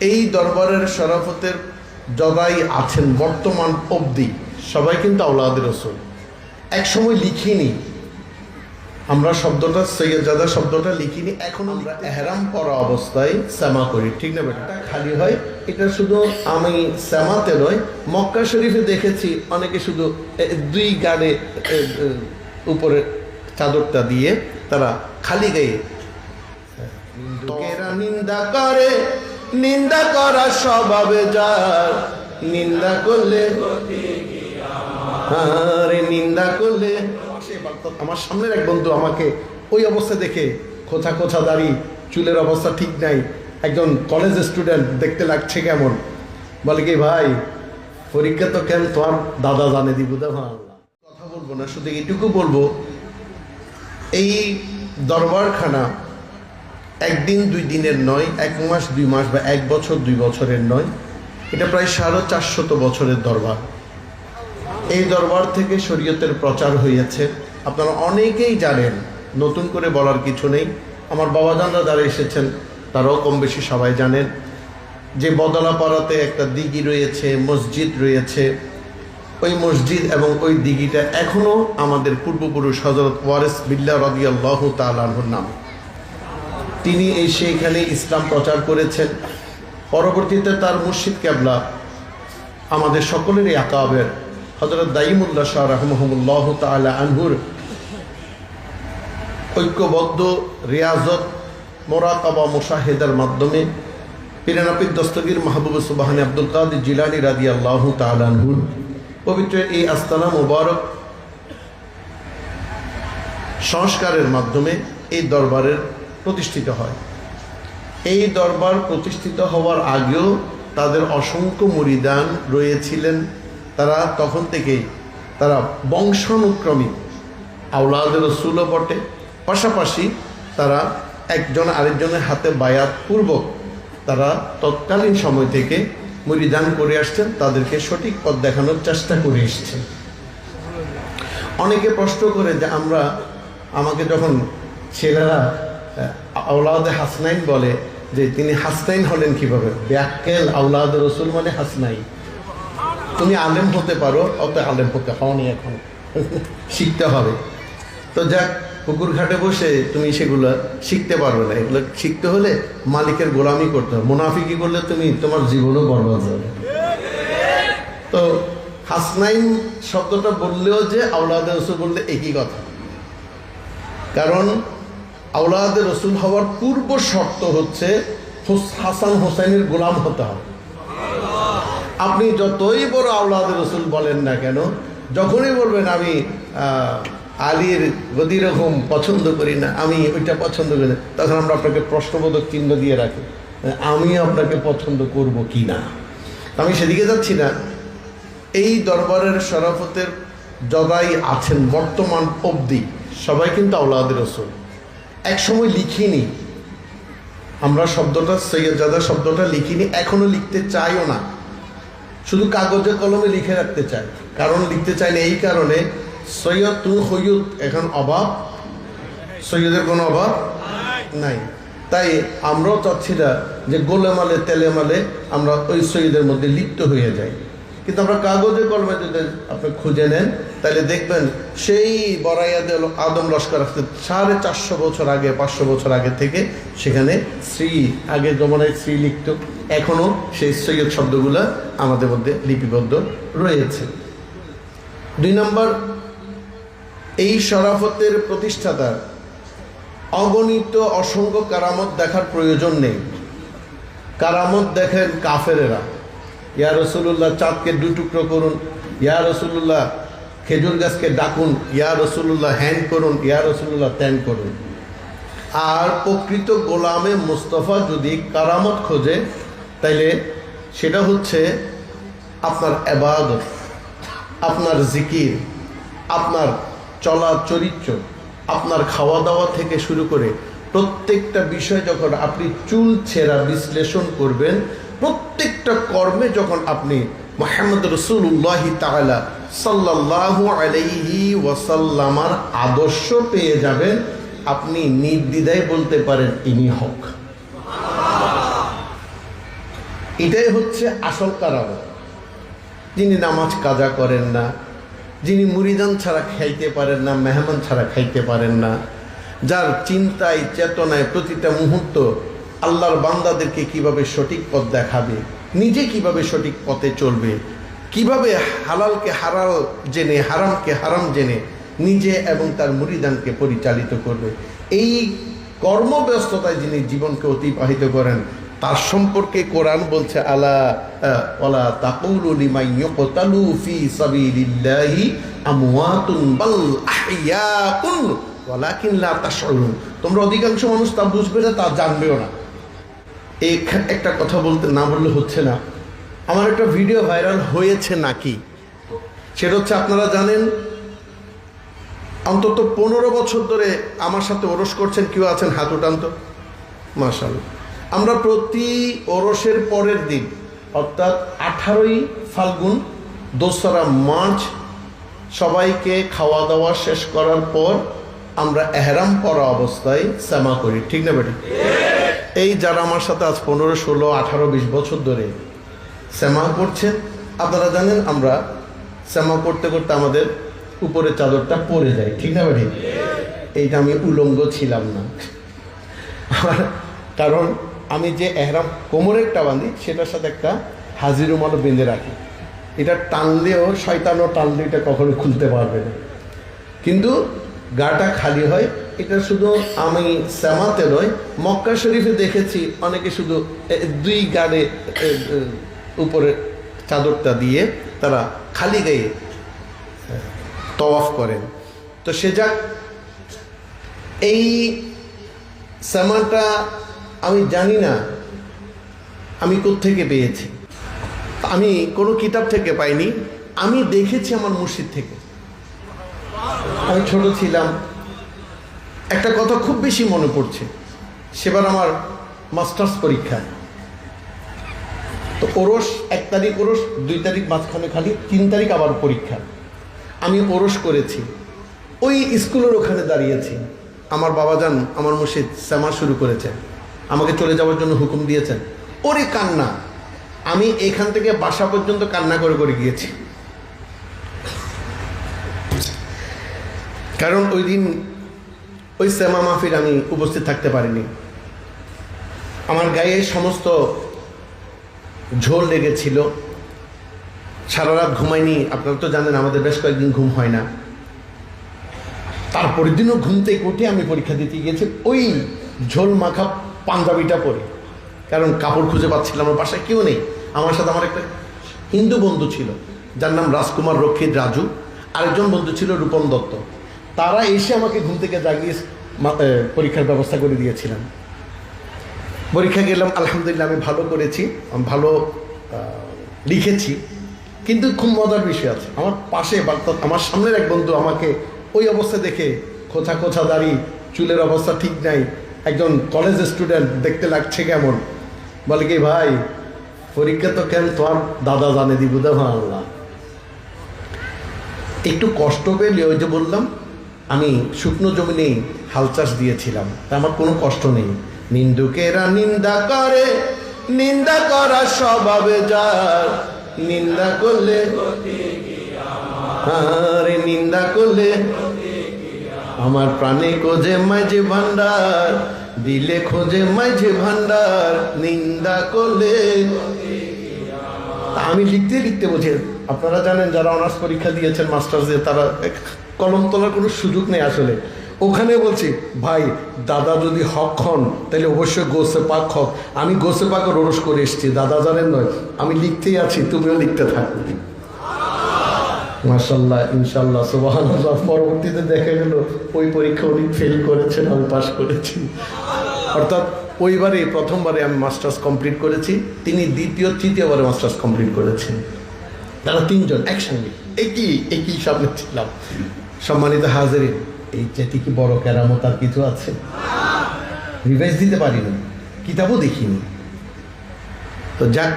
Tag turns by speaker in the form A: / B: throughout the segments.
A: এই দরবারের শরাফতের যারাই আছেন বর্তমান অবধি সবাই কিন্তু আওলাদে রসুল। এক সময় লিখিনি আমরা শব্দটা, সৈয়দজাদা শব্দটা লিখিনি, এখন আমরা এহরাম পরা অবস্থায় সামা করি, ঠিক না বেটা? খালি হয়। এটা শুধু আমি সামাতে নয়, মক্কা শরীফে দেখেছি অনেকে শুধু দুই গানে উপরে চাদরটা দিয়ে তারা খালি গায়ে নিন্দা করে, নিন্দা করা স্বভাবে যার, নিন্দা করলে আরে নিন্দা করলে। আমার সামনের এক বন্ধু আমাকে ওই অবস্থা দেখে, খোঁচা খোঁচা দাড়ি, চুলের অবস্থা ঠিক নাই, একজন কলেজ স্টুডেন্ট দেখতে লাগছে কেমন, বলে কি ভাই পরীক্ষা তো কেন তোমার দাদা জানে দিব। কথা বলবো না, শুধু এইটুকু বলবো, এই দরবারখানা একদিন দুই দিনের নয়, এক মাস দুই মাস বা এক বছর দুই বছরের নয়, এটা প্রায় 450 বছরের দরবার। এই দরবার থেকে শরীয়তের প্রচার হয়েছে, আপনারা অনেকেই জানেন, নতুন করে বলার কিছু নেই। আমার বাবাজানরা যারা এসেছেন তারাও কম বেশি সবাই জানেন যে বদলাপাড়াতে একটা দিঘি রয়েছে, মসজিদ রয়েছে। ওই মসজিদ এবং ওই দিঘিটা এখনও আমাদের পূর্বপুরুষ হযরত ওয়ারিস বিল্লাহ রাদিয়াল্লাহু তাআলা আনহুর নাম। তিনি এসে এখানে ইসলাম প্রচার করেছেন। পরবর্তীতে তার মুর্শিদ কেবলা আমাদের সকলেরই আকাবের হযরত দাইমুল্লাহ শাহ রাহমাহুল্লাহু তাআলা আনহুর ঐক্যবদ্ধ রিয়াজত মোরাকাবা মুশাহেদার মাধ্যমে পীরানাপির দস্তগীর মাহবুব সুবহানী আব্দুল কাদের জিলানী রাদিয়াল্লাহু তাআলা আনহুর পবিত্র এই আস্তানা মুবারক সংস্কারের মাধ্যমে এই দরবারের প্রতিষ্ঠিত হয়। এই দরবার প্রতিষ্ঠিত হওয়ার আগেও তাদের অসংখ্য মুরিদান রয়েছিলেন। তারা তখন থেকেই তারা বংশানুক্রমিক আওলাদে রসুলও বটে, পাশাপাশি তারা একজন আরেকজনের হাতে বায়াত পূর্বক তারা তৎকালীন সময় থেকে মুরিদান করে আসছেন, তাদেরকে সঠিক পথ দেখানোর চেষ্টা করে এসছেন। অনেকে প্রশ্ন করে যে আমাকে যখন ছেলেরা আওলাদে হাসনাইন বলে যে তিনি হাসনাইন হলেন কিভাবে? ব্যাক্কেল আওলাদে রসুল মানে হাসনাইন। তুমি আলেম হতে পারো, অত আলেম হতে হওনি, এখন শিখতে হবে। তো যাক, পুকুর ঘাটে বসে তুমি সেগুলো শিখতে পারবে না। এগুলো শিখতে হলে মালিকের গোলামি করতে হবে। মুনাফিকি করলে তুমি তোমার জীবনও বরবাদ যাবে। তো হাসনাইন শব্দটা বললেও যে আওলাদে রসুল বললে একই কথা, কারণ আওলাদে রসুল হওয়ার পূর্ব শর্ত হচ্ছে হাসান হোসেনের গোলাম হতে হবে। আপনি যতই বড় আওলাদে রসুল বলেন না কেন, যখনই বলবেন আমি আলীর গদিরকম পছন্দ করি না, আমি ওইটা পছন্দ করি না, তখন আমরা আপনাকে প্রশ্নবোধক চিহ্ন দিয়ে রাখি, আমি আপনাকে পছন্দ করব কি না। আমি সেদিকে যাচ্ছি না। এই দরবারের শরাফতের যারাই আছেন বর্তমান অবধি সবাই কিন্তু আওলাদে রসুল। এক সময় লিখিনি আমরা শব্দটা, সৈয়দজাদা শব্দটা লিখিনি, এখনো লিখতে চাইও না, শুধু কাগজে কলমে লিখে রাখতে চাই। কারণ লিখতে চাই না এই কারণে, সৈয়দ তুল সৈয়দ এখন অভাব, সৈয়দের কোনো অভাব নাই। তাই আমরাও চাচ্ছি না যে গোলেমালে তেলেমালে আমরা ওই সৈয়দের মধ্যে লিপ্ত হয়ে যাই। কিন্তু আমরা কাগজে কলমে যদি আপনি খুঁজে নেন তাহলে দেখবেন সেই বরাইয়াদে আদম লস্কর আসতে 450 বছর আগে, 500 বছর আগে থেকে সেখানে শ্রী, আগে জমানায় শ্রী লিখত, এখনও সেই সৈয়দ শব্দগুলো আমাদের মধ্যে লিপিবদ্ধ রয়েছে। 2 নম্বর, এই শরাফতের প্রতিষ্ঠাতার অগণিত অসংখ্য কারামত দেখার প্রয়োজন নেই। কারামত দেখেন কাফেরেরা, ইয়া রসুল্লাহ চাঁদকে 2 টুকরো করুন, ইয়া রসুল্লাহ খেজুর গাছকে ডাকুন, ইয়া রসুল্লাহ হ্যান করুন, ইয়া রসুল্লাহ ত্যান করুন। আর প্রকৃত গোলামে মুস্তফা যদি কারামত খোঁজে তাইলে সেটা হচ্ছে আপনার ইবাদত, আপনার জিকির, আপনার চলা চরিত্র, আপনার খাওয়া দাওয়া থেকে শুরু করে প্রত্যেকটা বিষয় যখন আপনি চুল ছেঁড়া বিশ্লেষণ করবেন, প্রত্যেকটা কর্মে যখন আপনি মুহাম্মদ রাসূলুল্লাহ তাআলা সাল্লাল্লাহু আলাইহি ওয়াসাল্লামার আদর্শ পেয়ে যাবেন, আপনি নির্দ্বিধায় বলতে পারেন ইনি হক। এটাই হচ্ছে আসল কারামত। যিনি নামাজ কাজা করেন না, যিনি মুরিদান ছাড়া খাইতে পারেন না, মেহমান ছাড়া খাইতে পারেন না, যার চিন্তায় চেতনায় প্রতিটা মুহূর্ত আল্লাহর বান্দাদেরকে কিভাবে সঠিক পথ দেখাবে, নিজে কিভাবে সঠিক পথে চলবে, কিভাবে হালালকে হালাল জেনে হারামকে হারাম জেনে নিজে এবং তার মুরিদানকে পরিচালিত করবে, এই কর্মব্যস্ততায় যিনি জীবনকে অতিবাহিত করেন, তার সম্পর্কে কোরআন বলছে আলা ওয়ালা তাকুলু লিমান ইউকতালু ফি সাবিলিল্লাহি আমওয়াতুন বাল আহইয়াউন ওয়ালাকিন লা তাশউরুন। তোমরা অধিকাংশ মানুষ তা বুঝবে না, তা জানবেও না। এই একটা কথা বলতে না বললে হচ্ছে না। আমার একটা ভিডিও ভাইরাল হয়েছে নাকি, সেটা হচ্ছে আপনারা জানেন অন্তত 15 বছর ধরে আমার সাথে ওরস করছেন, কেউ আছেন হাত উঠান তো? মাশাআল্লাহ। আমরা প্রতি ওরসের পরের দিন অর্থাৎ 18ই ফাল্গুন 2রা মার্চ সবাইকে খাওয়া দাওয়া শেষ করার পর আমরা এহরাম পরা অবস্থায় সেমা করি, ঠিক না বেটি? এই যারা আমার সাথে আজ 15, 16, 18, 20 বছর ধরে সেমা করছেন, আপনারা জানেন আমরা সেমা করতে করতে আমাদের উপরে চাদরটা পড়ে যায়, ঠিক না বেটি? এইটা আমি উলঙ্গ ছিলাম না, কারণ আমি যে এহরাম কোমরেরটা বাঁধি সেটার সাথে একটা হাজি রুমালও বেঁধে রাখি। এটা টানলেও শয়তানও টানলে এটা কখনো খুলতে পারবে না, কিন্তু গাটা খালি হয়। এটা শুধু আমি সেমাতে নয়, মক্কা শরীফে দেখেছি অনেকে শুধু 2 গাড়ে উপরে চাদরটা দিয়ে তারা খালি গায়ে তওয়াফ করেন। তো সে যাক, এই সেমাটা আমি জানি না আমি কোত্থেকে পেয়েছি, আমি কোনো কিতাব থেকে পাইনি, আমি দেখেছি আমার মুর্শিদ থেকে। আমি ছোট ছিলাম, একটা কথা খুব বেশি মনে পড়ছে, সেবার আমার মাস্টার্স পরীক্ষা। তো ওরস 1 তারিখ ওরস, 2 তারিখ মাঝখানে খালি, 3 তারিখ আবার পরীক্ষা। আমি ওরস করেছি, ওই স্কুলের ওখানে দাঁড়িয়েছি। আমার বাবাজান আমার মুর্শিদ সেমা শুরু করেছেন, আমাকে চলে যাওয়ার জন্য হুকুম দিয়েছেন। ওরে কান্না, আমি এখান থেকে বাসা পর্যন্ত কান্না করে করে গিয়েছি, কারণ ওই দিন ওই সেমা মাহফিল আমি উপস্থিত থাকতে পারিনি। আমার গায়ে সমস্ত ঝোল লেগেছিল, সারা রাত ঘুমাইনি। আপনারা তো জানেন আমাদের বেশ কয়েকদিন ঘুম হয় না। তারপরের দিনও ঘুম থেকে উঠে আমি পরীক্ষা দিতে গিয়েছি ওই ঝোল মাখা পাঞ্জাবিটা পরে, কারণ কাপড় খুঁজে পাচ্ছিলাম। আমার বাসায় কেউ নেই। আমার সাথে আমার একটা হিন্দু বন্ধু ছিল যার নাম রাজকুমার রক্ষিত রাজু, আরেকজন বন্ধু ছিল রূপম দত্ত। তারা এসে আমাকে ঘুম থেকে জাগিয়ে পরীক্ষার ব্যবস্থা করে দিয়েছিলেন। পরীক্ষা গেলাম, আলহামদুলিল্লাহ আমি ভালো করেছি, ভালো লিখেছি। কিন্তু খুব মজার বিষয় আছে, আমার পাশে বা আমার সামনের এক বন্ধু আমাকে ওই অবস্থা দেখে, খোঁচা খোঁচা দাড়ি, চুলের অবস্থা ঠিক নাই, একজন কলেজ স্টুডেন্ট দেখতে লাগছে কেমন, বলে কি ভাই পরীক্ষা তো কেন তোমার দাদা জানে দিব আল্লাহ। একটু কষ্ট পেলে ওই যে বললাম আমি শুকনো জমিনেই হাল চাষ দিয়েছিলাম, তা আমার কোনো কষ্ট নেই। নিন্দুকেরা নিন্দা করে, নিন্দা করা স্বভাবে যার, নিন্দা করলে আরে নিন্দা করলে আমার প্রাণে খোঁজে মাঝে ভান্ডার, দিলে খোঁজে মাঝে ভান্ডার, নিন্দা করলে। আমি লিখতে লিখতে বলছি, আপনারা জানেন যারা অনার্স পরীক্ষা দিয়েছেন মাস্টার্স দিয়ে, তারা কলম তোলার কোনো সুযোগ নেই আসলে। ওখানে বলছি ভাই দাদা যদি হক হন তাহলে অবশ্যই গোসে পাক হক। আমি গোসে পাকের ওরস করে এসেছি, দাদা জানেন নয়। আমি লিখতেই আছি, তুমিও লিখতে থাকো। মাশাআল্লাহ, ইনশাআল্লাহ, সুবহানাল্লাহ। পরবর্তীতে দেখা গেল ওই পরীক্ষা উনি ফেল করেছেন, আমি পাস করেছি। অর্থাৎ ওইবারে প্রথমবারে আমি মাস্টার্স কমপ্লিট করেছি, তিনি দ্বিতীয় তৃতীয়বারে মাস্টার্স কমপ্লিট করেছেন। তারা 3 জন একসঙ্গে একই সামনে ছিলাম। সম্মানিত হাজিরিন, এই চেয়ে কি বড় কেরামত আর কিছু আছে? রিভাইজ দিতে পারিনি, কিতাবও দেখিনি। তো যাক,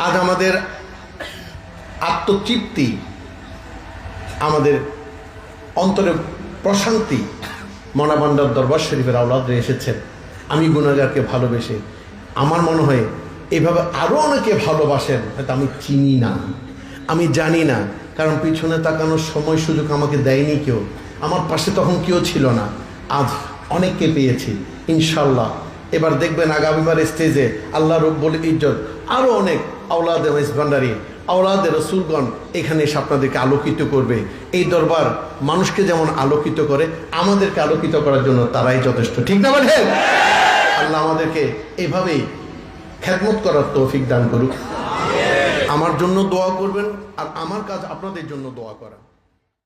A: আজ আমাদের আত্মতৃপ্তি, আমাদের অন্তরে প্রশান্তি, মনাবান্ডার দরবার শরীফের আওলাদরা এসেছেন। আমি গুনাহগারকে ভালোবেসে, আমার মনে হয় এইভাবে আরও অনেকে ভালোবাসেন, হয়তো আমি চিনি না, আমি জানি না, কারণ পিছনে তাকানোর সময় সুযোগ আমাকে দেয়নি কেউ, আমার পাশে তখন কেউ ছিল না। আজ অনেককে পেয়েছি ইনশাল্লাহ। এবার দেখবেন আগামীবার স্টেজে আল্লাহ রব্বুল ইজ্জত আরও অনেক আওলাদে ওয়াইস ভান্ডারী, আওলাদে রসুলগণ এখানে এসে আপনাদেরকে আলোকিত করবে। এই দরবার মানুষকে যেমন আলোকিত করে, আমাদেরকে আলোকিত করার জন্য তারাই যথেষ্ট, ঠিক না বলেন? আল্লাহ আমাদেরকে এভাবেই খেদমত করার তৌফিক দান করুক। আমার জন্য দোয়া করবেন, আর আমার কাজ আপনাদের জন্য দোয়া করা।